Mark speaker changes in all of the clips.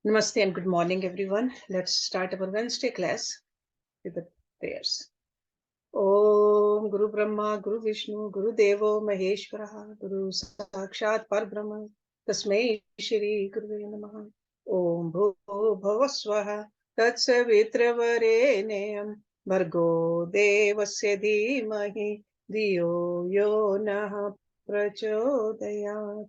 Speaker 1: Namaste and good morning, everyone. Let's start our Wednesday class with the prayers. Om Guru Brahma, Guru Vishnu, Guru Devo Maheshwara, Guru Sakshat Parbrahma, Tasmai Shri Guru Namaha. Om Bho Bhavaswaha, Tatsavitravare Bhargo Devasya Dhimahi, Diyo Yo Nah Prachodayat,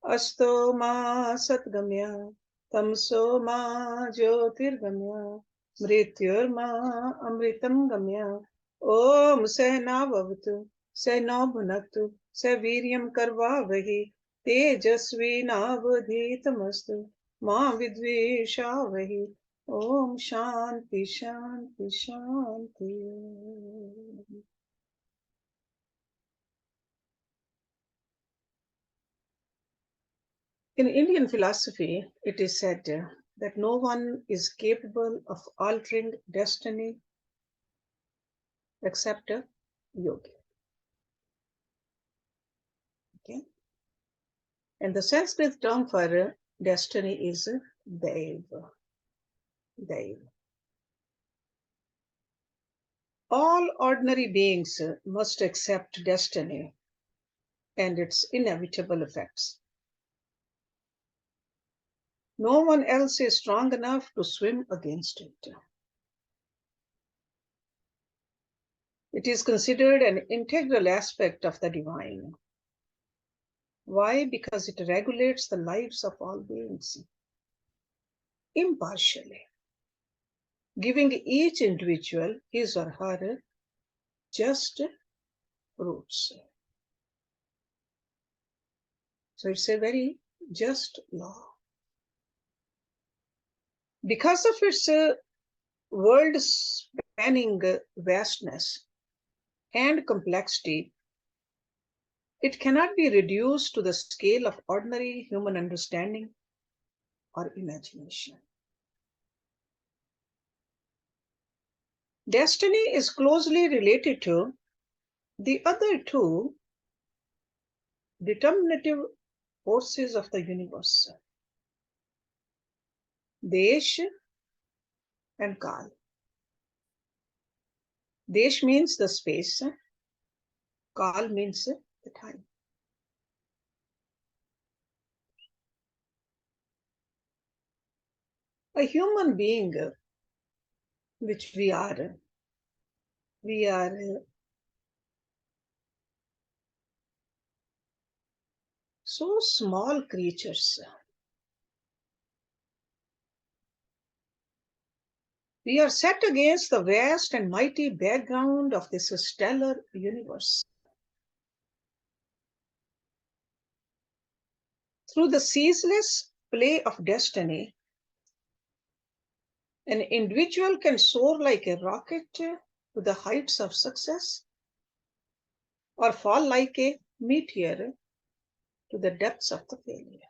Speaker 1: Asto Ma Satgamya, Tamso Ma Jyotirgamya, Mrityurma Amritam Gamya. Om Sehna Bhavatu, Sehna Bhunaktu, Seviryam Karvavahi, Tejasvi Navadhitamastu, Ma Vidvishavahi. Om Shanti Shanti Shanti. In Indian philosophy, it is said that no one is capable of altering destiny except a yogi. Okay? And the Sanskrit term for destiny is Deva. Deva. All ordinary beings must accept destiny and its inevitable effects. No one else is strong enough to swim against it. It is considered an integral aspect of the divine. Why? Because it regulates the lives of all beings impartially, giving each individual his or her just roots. So it's a very just law. Because of its world-spanning vastness and complexity, it cannot be reduced to the scale of ordinary human understanding or imagination. Destiny is closely related to the other two determinative forces of the universe, Desh and Kal. Desh means the space, Kal means the time. A human being, which we are so small creatures. We are set against the vast and mighty background of this stellar universe. Through the ceaseless play of destiny, an individual can soar like a rocket to the heights of success, or fall like a meteor to the depths of the failure.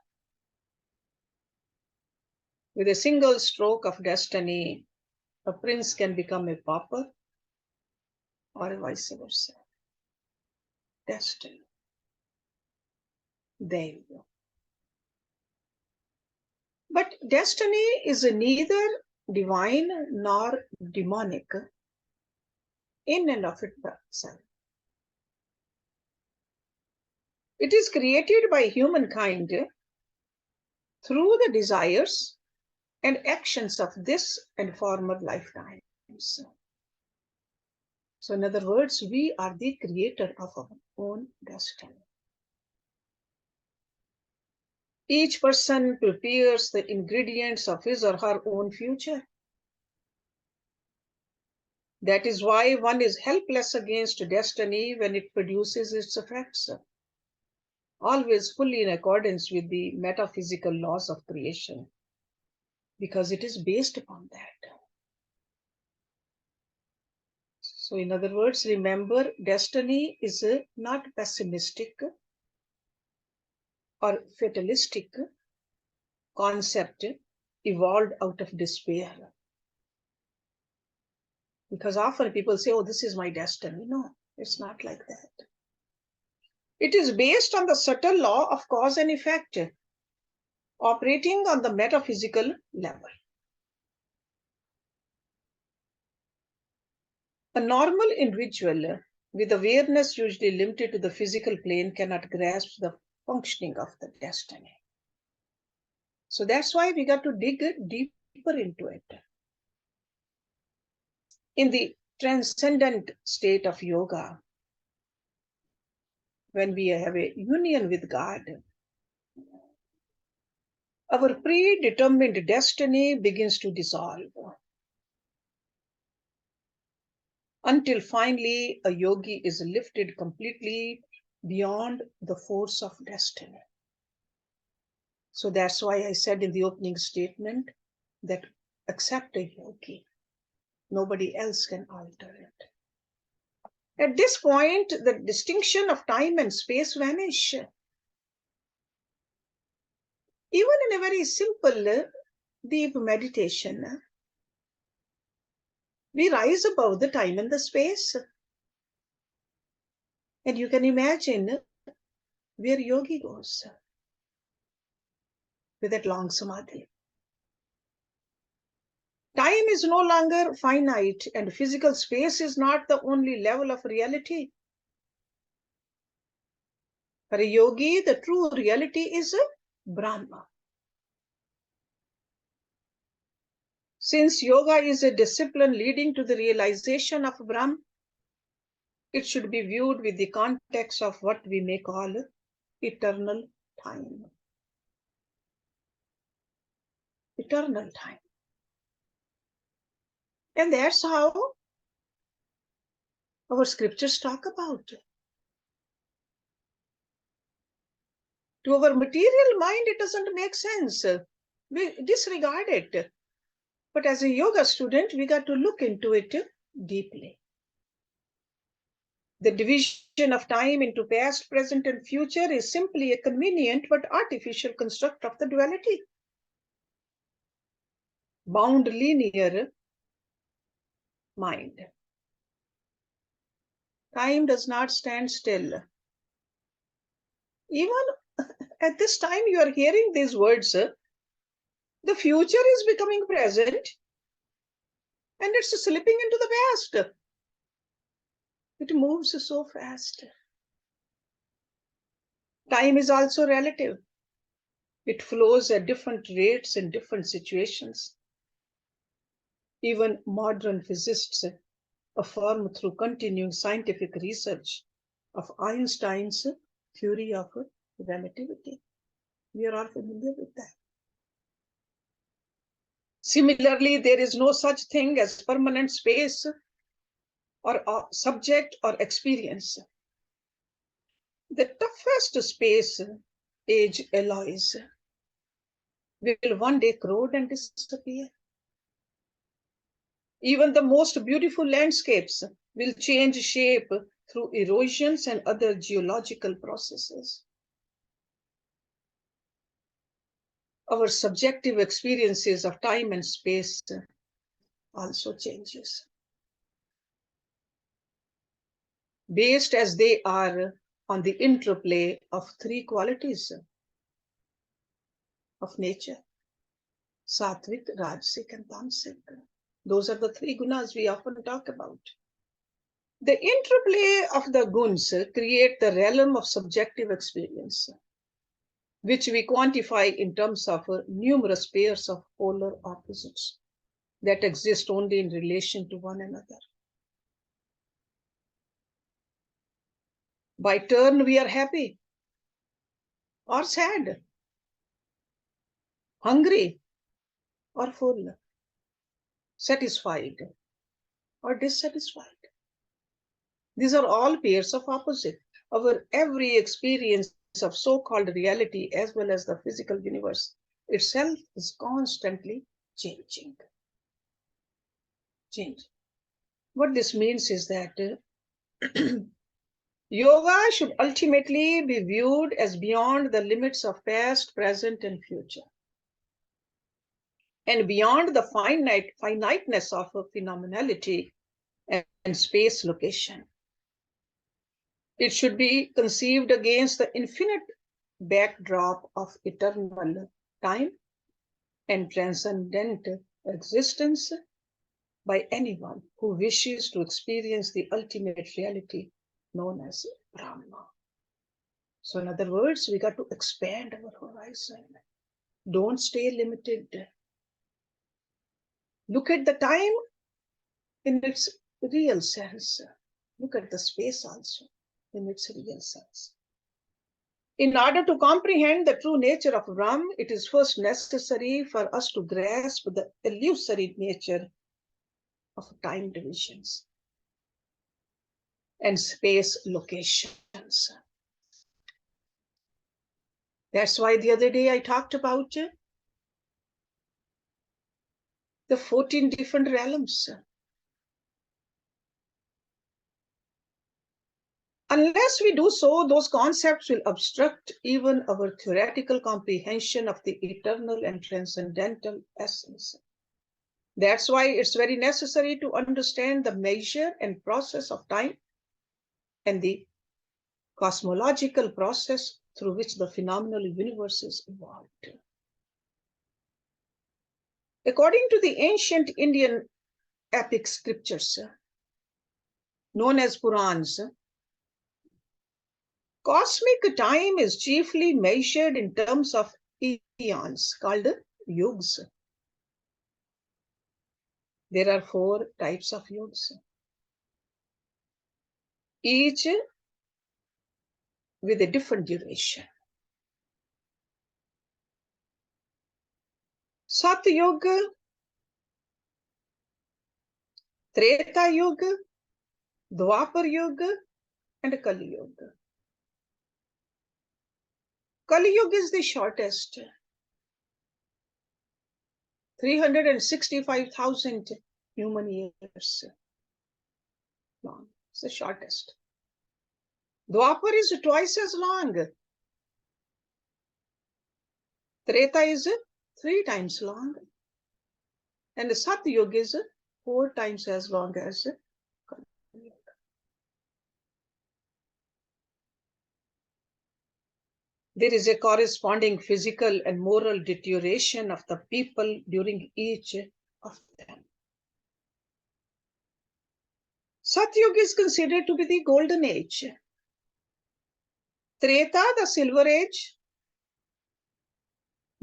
Speaker 1: With a single stroke of destiny, a prince can become a pauper, or vice versa. Destiny. There you go. But destiny is neither divine nor demonic in and of itself. It is created by humankind through the desires and actions of this and former lifetimes. So in other words, we are the creator of our own destiny. Each person prepares the ingredients of his or her own future. That is why one is helpless against destiny when it produces its effects, always fully in accordance with the metaphysical laws of creation, because it is based upon that. So in other words, remember, destiny is not pessimistic or fatalistic concept evolved out of despair. Because often people say, oh, this is my destiny. No, it's not like that. It is based on the subtle law of cause and effect, operating on the metaphysical level. A normal individual with awareness usually limited to the physical plane cannot grasp the functioning of the destiny. So that's why we got to dig deeper into it. In the transcendent state of yoga, when we have a union with God, our predetermined destiny begins to dissolve until finally a yogi is lifted completely beyond the force of destiny. So that's why I said in the opening statement that accept a yogi. Nobody else can alter it. At this point, the distinction of time and space vanish. Even in a very simple, deep meditation, we rise above the time and the space. And you can imagine where yogi goes with that long samadhi. Time is no longer finite, and physical space is not the only level of reality. For a yogi, the true reality is Brahma. Since yoga is a discipline leading to the realization of Brahma, it should be viewed with the context of what we may call eternal time. Eternal time. And that's how our scriptures talk about. To our material mind, it doesn't make sense. We disregard it. But as a yoga student, we got to look into it deeply. The division of time into past, present, and future is simply a convenient but artificial construct of the duality. Bound linear mind. Time does not stand still. Even at this time you are hearing these words, the future is becoming present and it's slipping into the past. It moves so fast. Time is also relative. It flows at different rates in different situations. Even modern physicists affirm through continuing scientific research of Einstein's theory of relativity. We are all familiar with that. Similarly, there is no such thing as permanent space or subject or experience. The toughest space age alloys will one day corrode and disappear. Even the most beautiful landscapes will change shape through erosions and other geological processes. Our subjective experiences of time and space also changes. Based as they are on the interplay of three qualities of nature, sattvic, rajasic, and tamasic. Those are the three gunas we often talk about. The interplay of the guns create the realm of subjective experience, which we quantify in terms of numerous pairs of polar opposites that exist only in relation to one another. By turn, we are happy or sad, hungry or full, satisfied or dissatisfied. These are all pairs of opposite. Our every experience of so-called reality as well as the physical universe itself is constantly changing. What this means is that yoga should ultimately be viewed as beyond the limits of past, present, and future, and beyond the finiteness of phenomenality and space location. It should be conceived against the infinite backdrop of eternal time and transcendent existence by anyone who wishes to experience the ultimate reality known as Brahma. So in other words, we got to expand our horizon. Don't stay limited. Look at the time in its real sense. Look at the space also in its real sense. In order to comprehend the true nature of Brahm, it is first necessary for us to grasp the illusory nature of time divisions and space locations. That's why the other day I talked about the 14 different realms. Unless we do so, those concepts will obstruct even our theoretical comprehension of the eternal and transcendental essence. That's why it's very necessary to understand the measure and process of time and the cosmological process through which the phenomenal universes evolved. According to the ancient Indian epic scriptures, known as Purans, cosmic time is chiefly measured in terms of eons called yugs. There are 4 types of yugs, each with a different duration. Sat Yuga, Treta Yuga, Dwapar Yuga, and Kali Yuga. Kali Yuga is the shortest, 365,000 human years long. It's the shortest. Dwapar is twice as long. Treta is 3 times long. And the Sat Yuga is 4 times as long as Kali Yuga. There is a corresponding physical and moral deterioration of the people during each of them. Satyuga is considered to be the golden age. Treta, the silver age.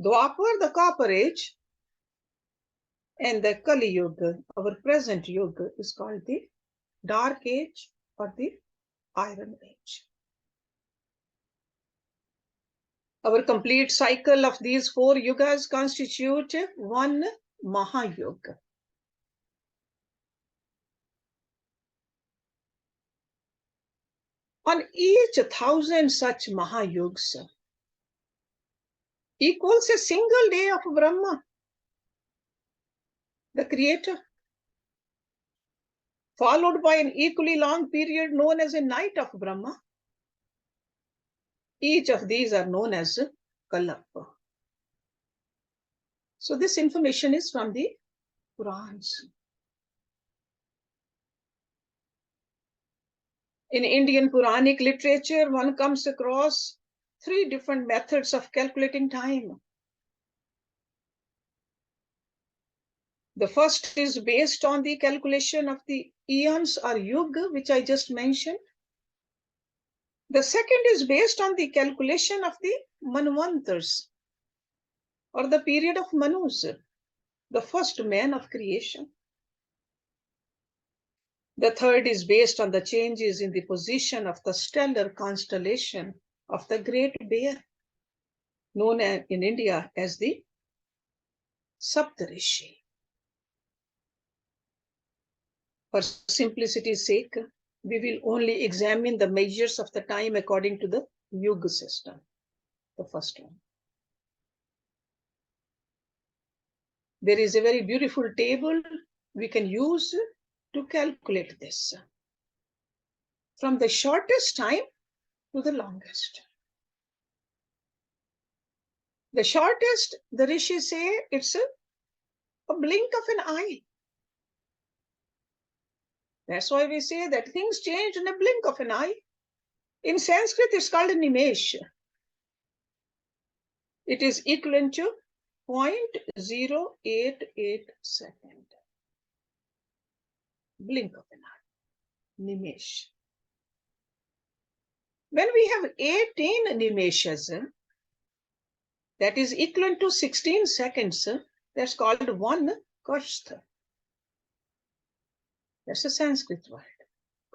Speaker 1: Dwapar, the copper age. And the Kali Yuga, our present Yuga, is called the dark age or the iron age. Our complete cycle of these 4 yugas constitute one Mahayuga. On each 1,000 such Mahayugs equals a single day of Brahma, the creator, followed by an equally long period known as a night of Brahma. Each of these are known as Kalapa. So this information is from the Purans. In Indian Puranic literature, one comes across 3 different methods of calculating time. The first is based on the calculation of the eons or yuga, which I just mentioned. The second is based on the calculation of the Manvantars, or the period of Manus, the first man of creation. The third is based on the changes in the position of the stellar constellation of the Great Bear, known in India as the Saptarishi. For simplicity's sake, we will only examine the measures of the time according to the Yuga system, the first one. There is a very beautiful table we can use to calculate this, from the shortest time to the longest. The shortest, the Rishis say, it's a blink of an eye. That's why we say that things change in a blink of an eye. In Sanskrit, it's called a nimesh. It is equivalent to 0.088 second. Blink of an eye. Nimesh. When we have 18 nimeshas, that is equivalent to 16 seconds, that's called one kasht. That's a Sanskrit word,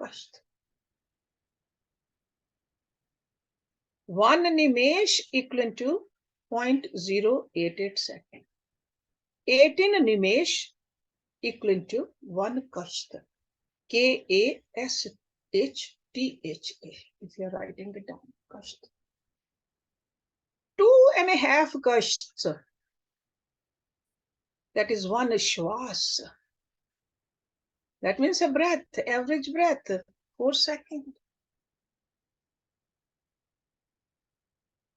Speaker 1: kasht. One nimesh equivalent to 0.088 second. 18 nimesh equivalent to one kasht. Kashtha, if you're writing it down, kasht. 2.5 kashts, that is one shwas. That means a breath, average breath, 4 seconds.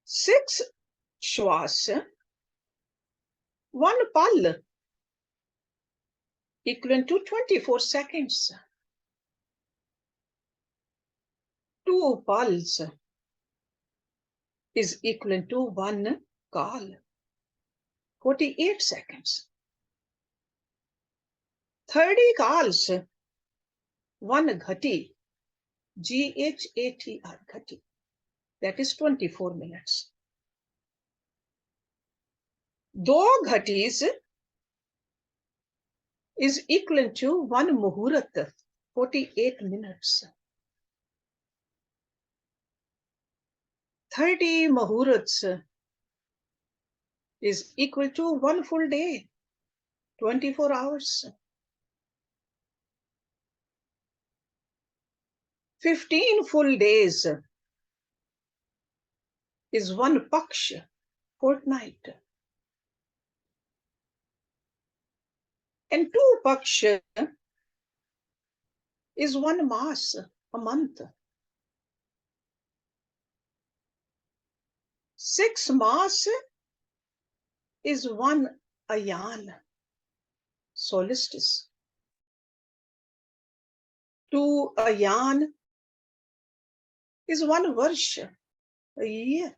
Speaker 1: 6 shwas, one pal, equivalent to 24 seconds. 2 pals is equivalent to one kal, 48 seconds. 30 kals, one ghati, Ghatri, ghati, that is 24 minutes. 2 ghatis is equivalent to one muhurat, 48 minutes. 30 muhurats is equal to one full day, 24 hours. 15 full days is one paksh, fortnight. And 2 paksh is one mas, a month. 6 mas is one ayan, solstice. 2 ayan is one varsha, a year.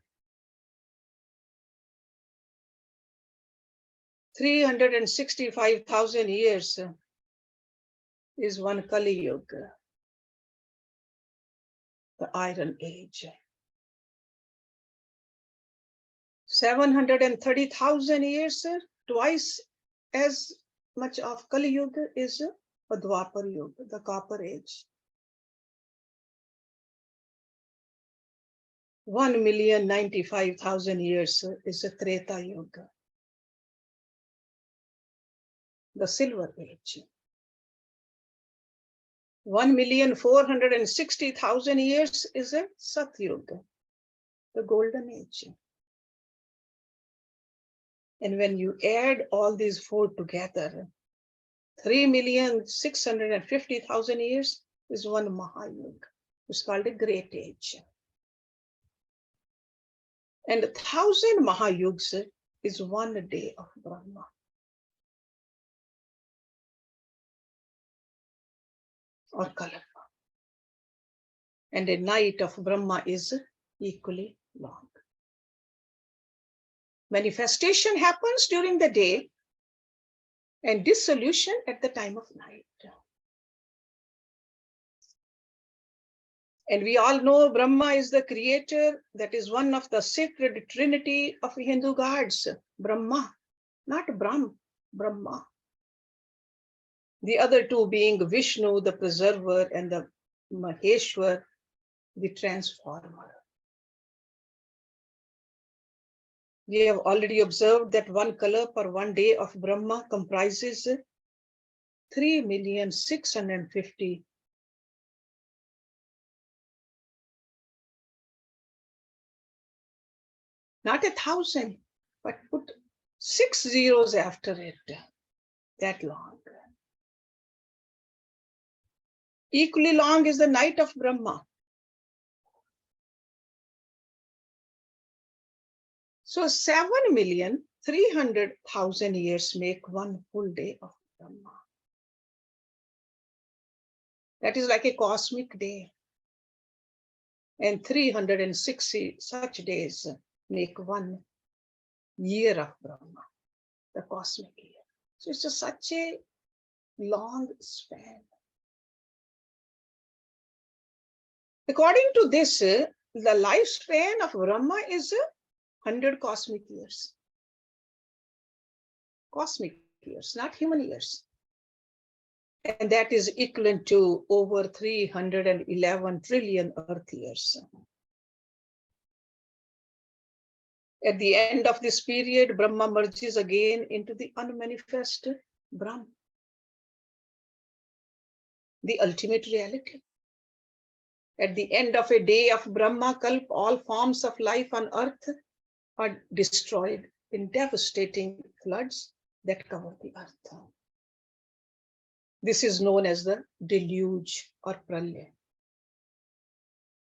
Speaker 1: 365,000 years is one Kali Yuga, the Iron Age. 730,000 years, twice as much of Kali Yuga is a Dwapar Yuga, the Copper Age. 1,095,000 years is a Treta Yuga, the Silver Age. 1,460,000 years is a Satyuga, the Golden Age. And when you add all these 4 together, 3,650,000 years is one Mahayuga. It's called a Great Age. And 1,000 Mahayugs is one day of Brahma. Or Kalapa. And a night of Brahma is equally long. Manifestation happens during the day and dissolution at the time of night. And we all know Brahma is the creator, that is one of the sacred trinity of Hindu gods, Brahma, not Brahm, Brahma. The other 2 being Vishnu, the preserver, and the Maheshwar, the transformer. We have already observed that one color per one day of Brahma comprises 3,650,000. Not 1,000, but put 6 zeros after it, that long. Equally long is the night of Brahma. So 7,300,000 years make one full day of Brahma. That is like a cosmic day. And 360 such days make one year of Brahma. the cosmic year. So it's just such a long span. According to this, the lifespan of Brahma is 100 cosmic years. Cosmic years, not human years. And that is equivalent to over 311 trillion Earth years. At the end of this period, Brahma merges again into the unmanifest Brahm, the ultimate reality. At the end of a day of Brahma Kalp, all forms of life on earth are destroyed in devastating floods that cover the earth. This is known as the deluge or pralaya.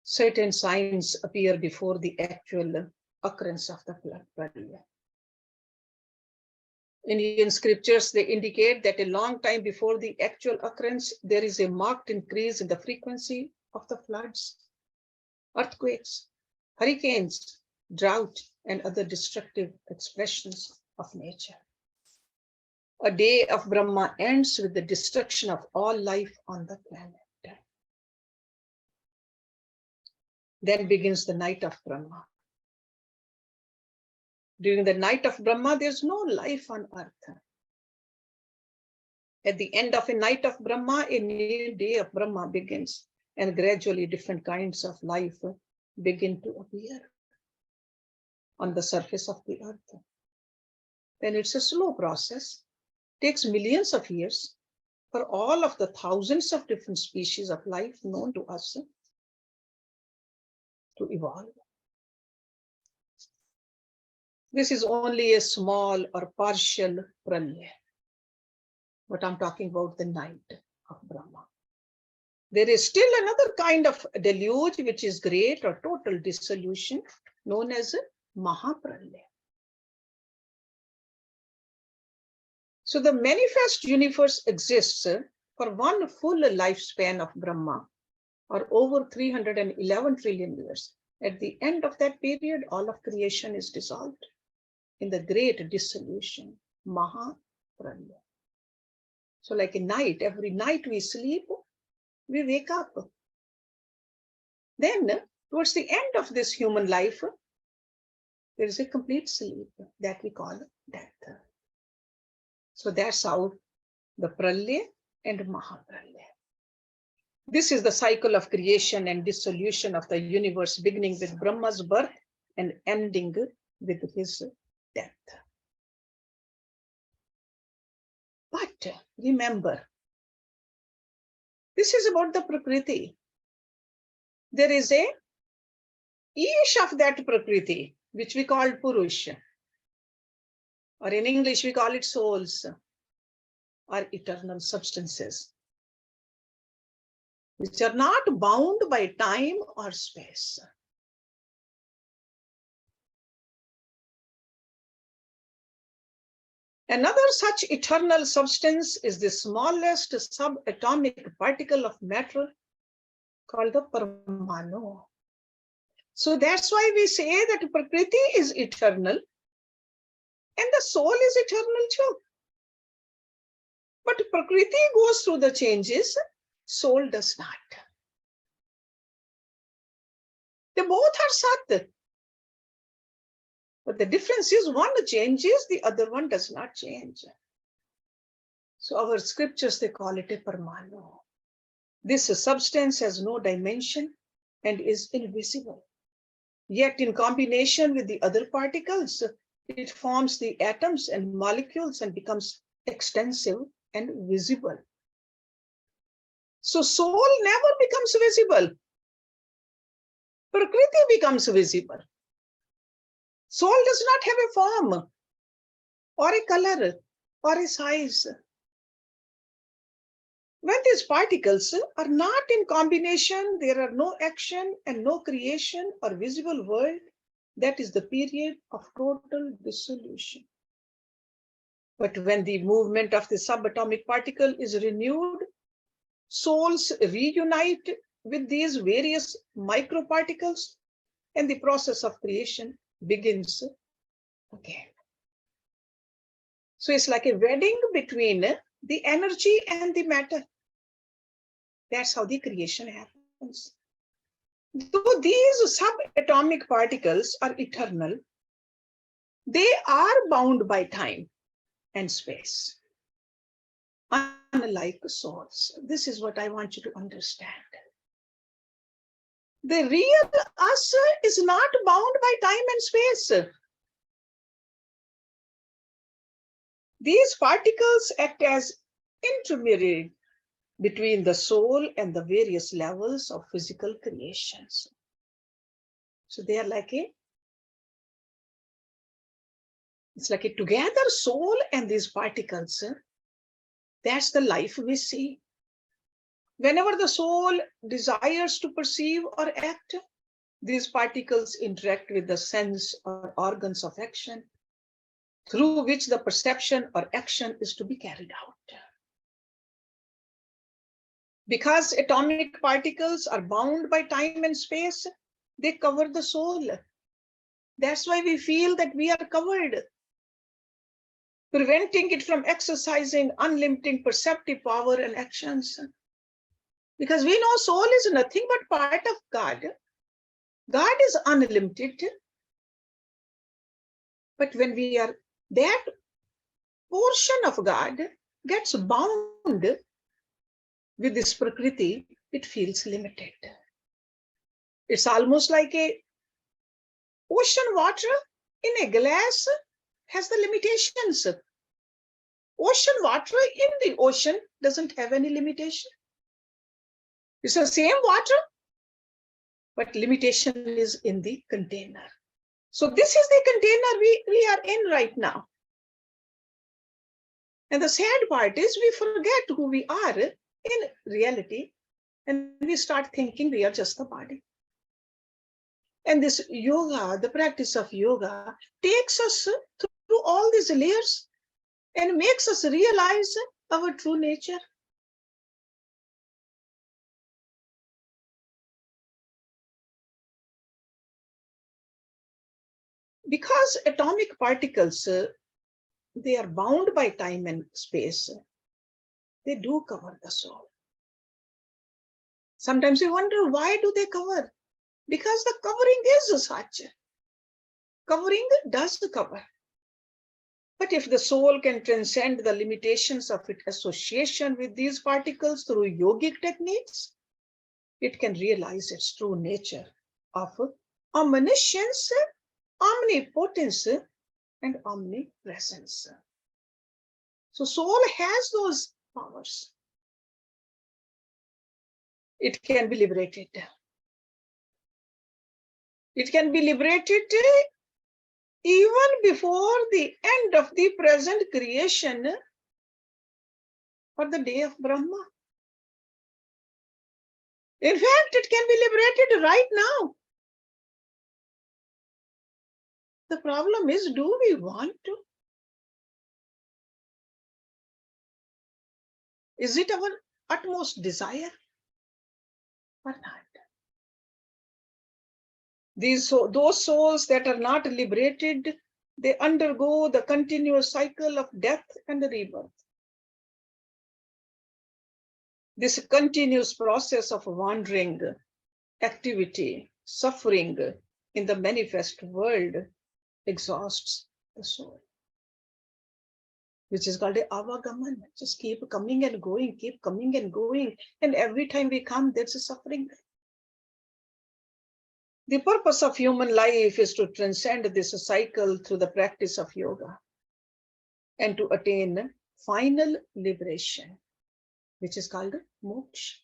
Speaker 1: Certain signs appear before the actual occurrence of the pralaya. Indian scriptures, they indicate that a long time before the actual occurrence, there is a marked increase in the frequency of the floods, earthquakes, hurricanes, drought, and other destructive expressions of nature. A day of Brahma ends with the destruction of all life on the planet. Then begins the night of Brahma. During the night of Brahma, there's no life on earth. At the end of a night of Brahma, a new day of Brahma begins, and gradually different kinds of life begin to appear on the surface of the earth. Then it's a slow process. It takes millions of years for all of the thousands of different species of life known to us to evolve. This is only a small or partial pralaya, but I'm talking about the night of Brahma. There is still another kind of deluge, which is great or total dissolution, known as Mahapralaya. So the manifest universe exists for one full lifespan of Brahma, or over 311 trillion years. At the end of that period, all of creation is dissolved in the great dissolution, Mahapralaya. So like a night, every night we sleep, we wake up. Then, towards the end of this human life, there is a complete sleep that we call death. So that's how the Pralaya and Mahapralaya. This is the cycle of creation and dissolution of the universe, beginning with Brahma's birth and ending with his death. But remember, this is about the Prakriti. There is a Ish of that Prakriti, which we call Purusha, or in English we call it souls, or eternal substances, which are not bound by time or space. Another such eternal substance is the smallest subatomic particle of matter called the Parmanu. So that's why we say that Prakriti is eternal and the soul is eternal too. But Prakriti goes through the changes, soul does not. They both are Sat. But the difference is one changes, the other one does not change. So our scriptures, they call it a Parmanu. This substance has no dimension and is invisible. Yet in combination with the other particles, it forms the atoms and molecules and becomes extensive and visible. So soul never becomes visible. Prakriti becomes visible. Soul does not have a form or a color or a size. When these particles are not in combination, there are no action and no creation or visible world. That is the period of total dissolution. But when the movement of the subatomic particle is renewed, souls reunite with these various microparticles, and the process of creation begins again. So it's like a wedding between the energy and the matter. That's how the creation happens. Though these subatomic particles are eternal, they are bound by time and space, unlike souls. This is what I want you to understand. The real us is not bound by time and space. These particles act as intermediary between the soul and the various levels of physical creations. So they are like it's like a together soul and these particles. That's the life we see. Whenever the soul desires to perceive or act, these particles interact with the sense or organs of action, through which the perception or action is to be carried out. Because atomic particles are bound by time and space, they cover the soul. That's why we feel that we are covered, preventing it from exercising unlimited perceptive power and actions. Because we know soul is nothing but part of God. God is unlimited. But when we are, that portion of God gets bound with this Prakriti, it feels limited. It's almost like a ocean water in a glass has the limitations. Ocean water in the ocean doesn't have any limitation. It's the same water, but limitation is in the container. So this is the container we are in right now. And the sad part is we forget who we are in reality, and we start thinking we are just the body. And this yoga, the practice of yoga, takes us through all these layers and makes us realize our true nature. Because atomic particles, they are bound by time and space, they do cover the soul. Sometimes we wonder, why do they cover? Because the covering is such. Covering does cover. But if the soul can transcend the limitations of its association with these particles through yogic techniques, it can realize its true nature of omniscience, omnipotence, and omnipresence. So soul has those powers. It can be liberated. It can be liberated even before the end of the present creation or the day of Brahma. In fact, it can be liberated right now. The problem is, do we want to? Is it our utmost desire or not? Those souls that are not liberated, they undergo the continuous cycle of death and rebirth. This continuous process of wandering, activity, suffering in the manifest world exhausts the soul, which is called a avagaman. Just keep coming and going, keep coming and going. And every time we come, there's a suffering. The purpose of human life is to transcend this cycle through the practice of yoga and to attain final liberation, which is called moksha.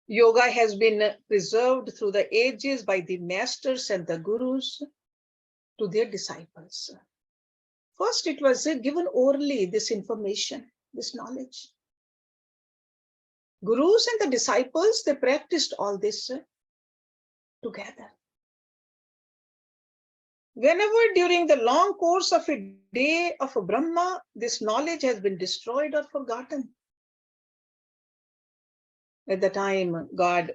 Speaker 1: Yoga has been preserved through the ages by the masters and the gurus to their disciples. First, it was given orally, this information, this knowledge. Gurus and the disciples, they practiced all this together. Whenever during the long course of a day of a Brahma, this knowledge has been destroyed or forgotten, at the time God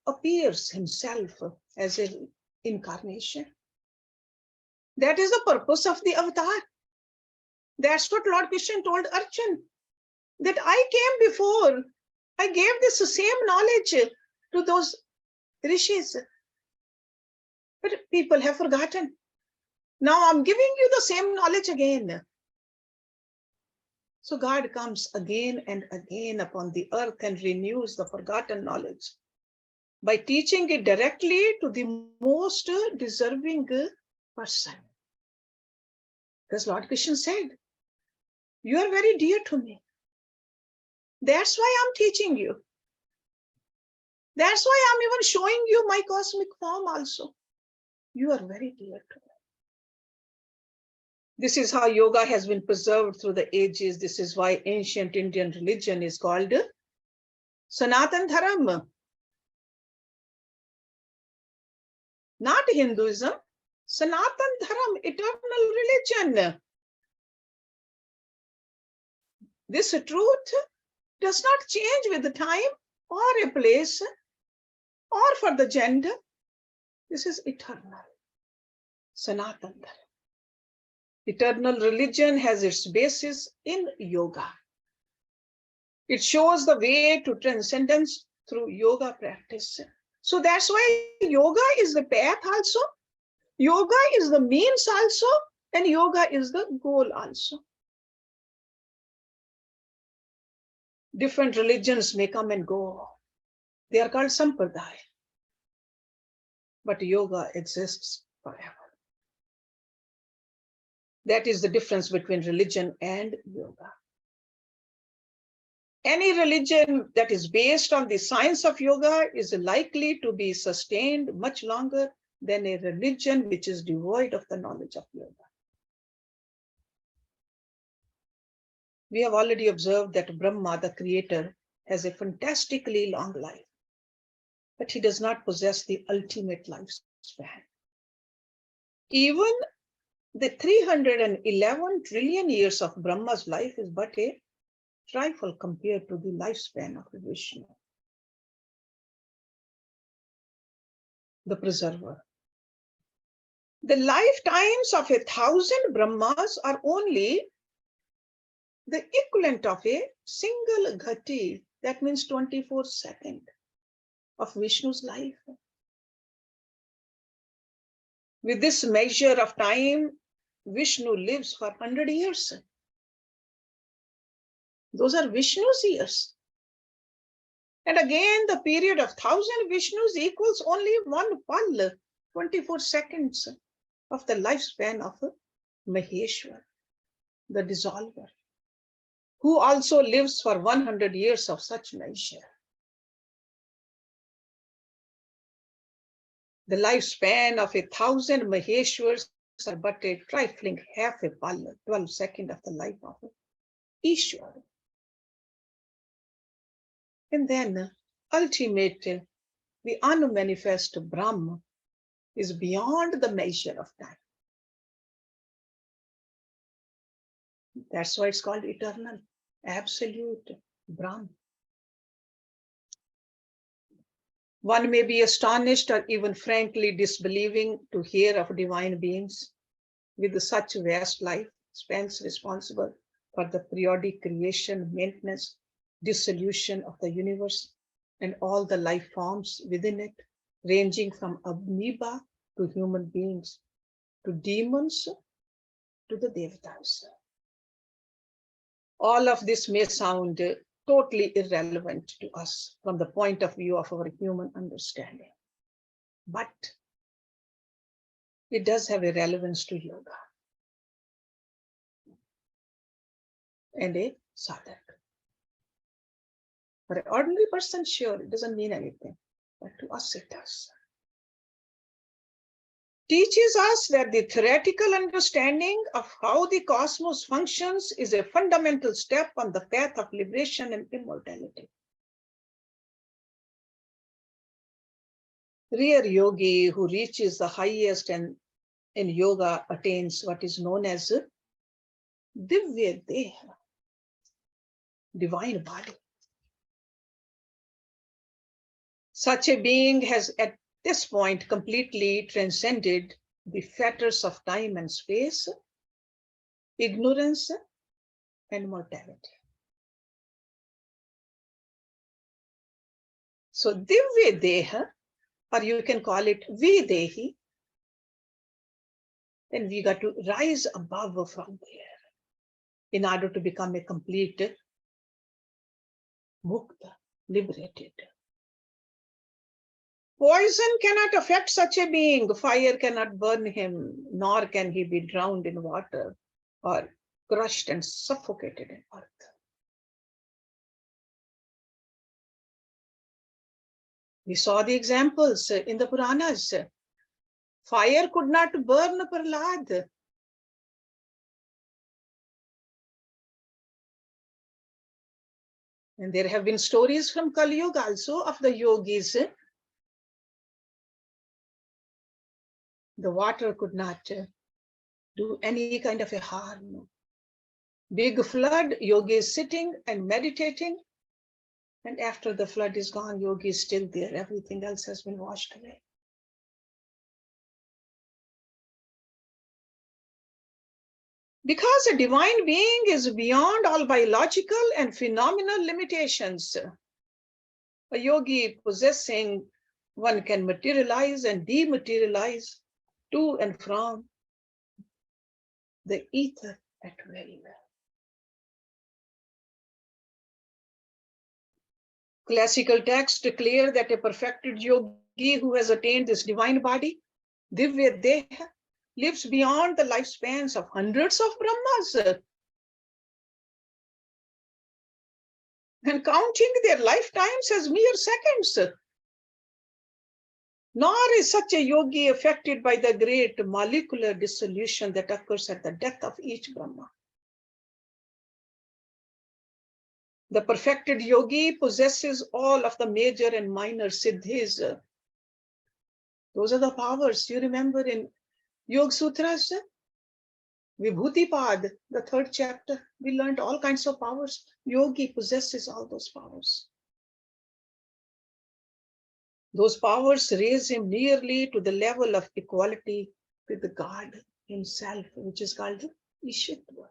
Speaker 1: appears himself as an incarnation. That is the purpose of the avatar. That's what Lord Krishna told Arjun, that I came before. I gave this same knowledge to those rishis. But people have forgotten. Now I'm giving you the same knowledge again. So God comes again and again upon the earth and renews the forgotten knowledge by teaching it directly to the most deserving person. Because Lord Krishna said, you are very dear to me. That's why I'm teaching you. That's why I'm even showing you my cosmic form also. You are very dear to me. This is how yoga has been preserved through the ages. This is why ancient Indian religion is called Sanatan Dharma. Not Hinduism, Sanatan Dharma, eternal religion. This truth does not change with the time or a place or for the gender. This is eternal. Sanatan Dharma. Eternal religion has its basis in yoga. It shows the way to transcendence through yoga practice. So that's why yoga is the path also. Yoga is the means also, and yoga is the goal also. Different religions may come and go. They are called sampradaya. But yoga exists forever. That is the difference between religion and yoga. Any religion that is based on the science of yoga is likely to be sustained much longer than a religion which is devoid of the knowledge of yoga. We have already observed that Brahma, the creator, has a fantastically long life, but he does not possess the ultimate lifespan. Even the 311 trillion years of Brahma's life is but a trifle compared to the lifespan of Vishnu, the preserver. The lifetimes of 1,000 Brahmas are only the equivalent of a single ghati, that means 24 seconds of Vishnu's life. With this measure of time, Vishnu lives for 100 years. Those are Vishnu's years. And again, the period of 1,000 Vishnus equals only one pal, 24 seconds of the lifespan of Maheshwar, the dissolver, who also lives for 100 years of such measure. The lifespan of 1,000 Maheshwars are but a trifling half a pal, 12 seconds of the life of Ishwar. And then, ultimately, the unmanifest Brahma is beyond the measure of time. That's why it's called eternal, absolute Brahma. One may be astonished or even frankly disbelieving to hear of divine beings with such vast life spans responsible for the periodic creation, maintenance, dissolution of the universe and all the life forms within it, ranging from amoeba to human beings, to demons, to the devatas. All of this may sound totally irrelevant to us from the point of view of our human understanding, but it does have a relevance to yoga and a sadhak. For an ordinary person, sure, it doesn't mean anything, but to us it does. Teaches us that the theoretical understanding of how the cosmos functions is a fundamental step on the path of liberation and immortality. Real yogi who reaches the highest and in yoga attains what is known as Divya Deha, divine body. Such a being has at this point completely transcended the fetters of time and space, ignorance and mortality. So Divya Deha, or you can call it Videhi, then we got to rise above from there in order to become a complete mukta, liberated. Poison cannot affect such a being. Fire cannot burn him, nor can he be drowned in water or crushed and suffocated in earth. We saw the examples in the Puranas. Fire could not burn Prahlad. And there have been stories from Kali Yuga also of the yogis. The water could not do any kind of a harm. Big flood, yogi is sitting and meditating. And after the flood is gone, yogi is still there. Everything else has been washed away. Because a divine being is beyond all biological and phenomenal limitations. A yogi possessing one can materialize and dematerialize to and from the ether at will. Classical texts declare that a perfected yogi who has attained this divine body, Divya Deha, lives beyond the lifespans of hundreds of Brahmas and counting their lifetimes as mere seconds. Nor is such a yogi affected by the great molecular dissolution that occurs at the death of each Brahma. The perfected yogi possesses all of the major and minor siddhis. Those are the powers. You remember in Yoga Sutras, Vibhutipad, the 3rd chapter, we learned all kinds of powers. Yogi possesses all those powers. Those powers raise him nearly to the level of equality with the God himself, which is called Ishitva.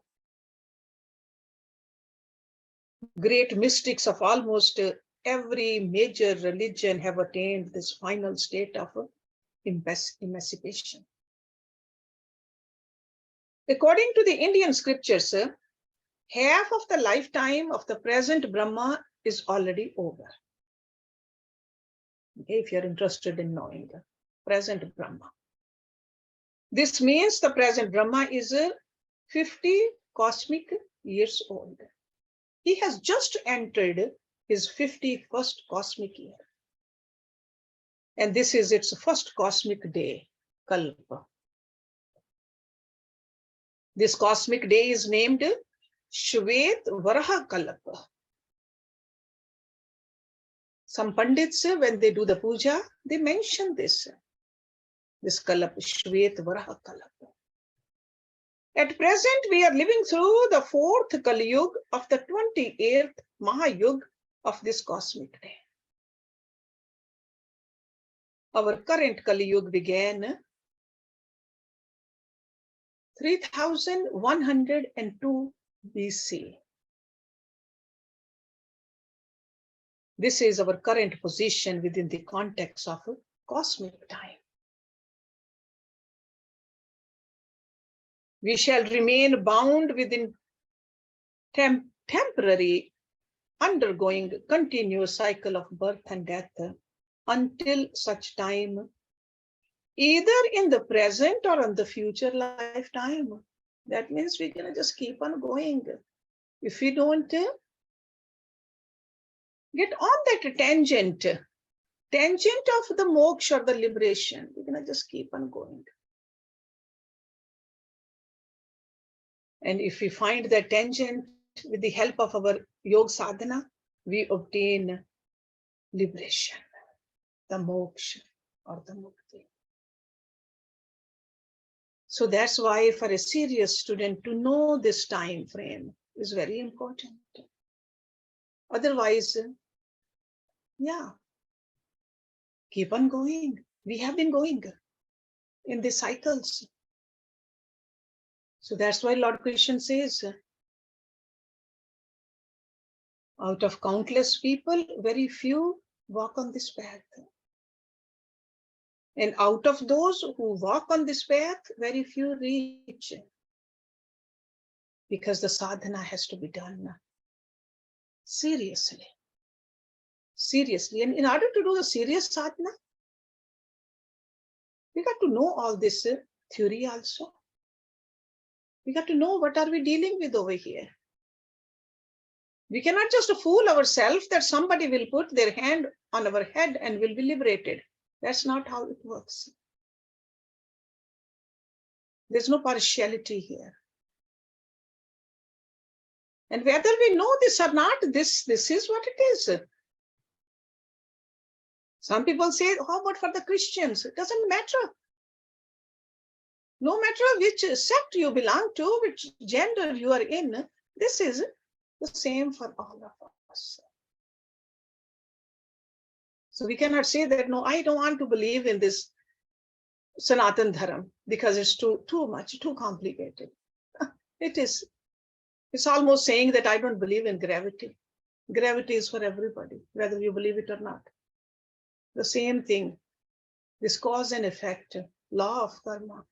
Speaker 1: Great mystics of almost every major religion have attained this final state of emancipation. According to the Indian scriptures, half of the lifetime of the present Brahma is already over. Okay, if you're interested in knowing the present Brahma. This means the present Brahma is 50 cosmic years old. He has just entered his 51st cosmic year. And this is its first cosmic day, Kalpa. This cosmic day is named Shvet Varaha Kalpa. Some Pandits, when they do the puja, they mention this Kalpa, Shvet Varaha Kalpa. At present, we are living through the 4th Kali Yuga of the 28th Mahayuga of this cosmic day. Our current Kali Yuga began 3102 BC. This is our current position within the context of cosmic time. We shall remain bound within temporary, undergoing continuous cycle of birth and death until such time, either in the present or in the future lifetime. That means we're going to just keep on going. If we don't get on that tangent of the moksha or the liberation, we're going to just keep on going. And if we find that tangent with the help of our yoga sadhana, we obtain liberation, the moksha or the mukti. So that's why for a serious student to know this time frame is very important. Otherwise, keep on going. We have been going in the cycles. So that's why Lord Krishna says, Out of countless people, very few walk on this path. And out of those who walk on this path, very few reach. Because the sadhana has to be done seriously. Seriously. And in order to do the serious sadhana, we got to know all this theory also. We got to know what are we dealing with over here. We cannot just fool ourselves that somebody will put their hand on our head and will be liberated. That's not how it works. There's no partiality here. And whether we know this or not, this is what it is. Some people say, how about for the Christians? It doesn't matter. No matter which sect you belong to, which gender you are in, this is the same for all of us. So we cannot say that, no, I don't want to believe in this Sanatan Dharma because it's too much, too complicated. It's almost saying that I don't believe in gravity. Gravity is for everybody, whether you believe it or not. The same thing, this cause and effect, law of karma.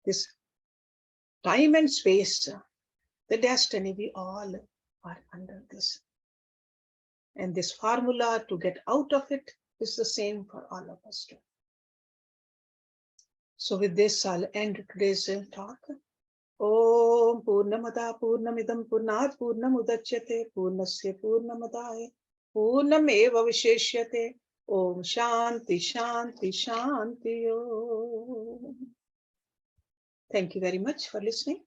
Speaker 1: This time and space, the destiny, we all are under this. And this formula to get out of it is the same for all of us too. So with this, I'll end today's talk. Om Purnamada Purnamidam Purnat Purnamudachyate Purnasya Purnamadaya Purnameva Visheshyate. Om Shanti Shanti Shanti Om. Thank you very much for listening.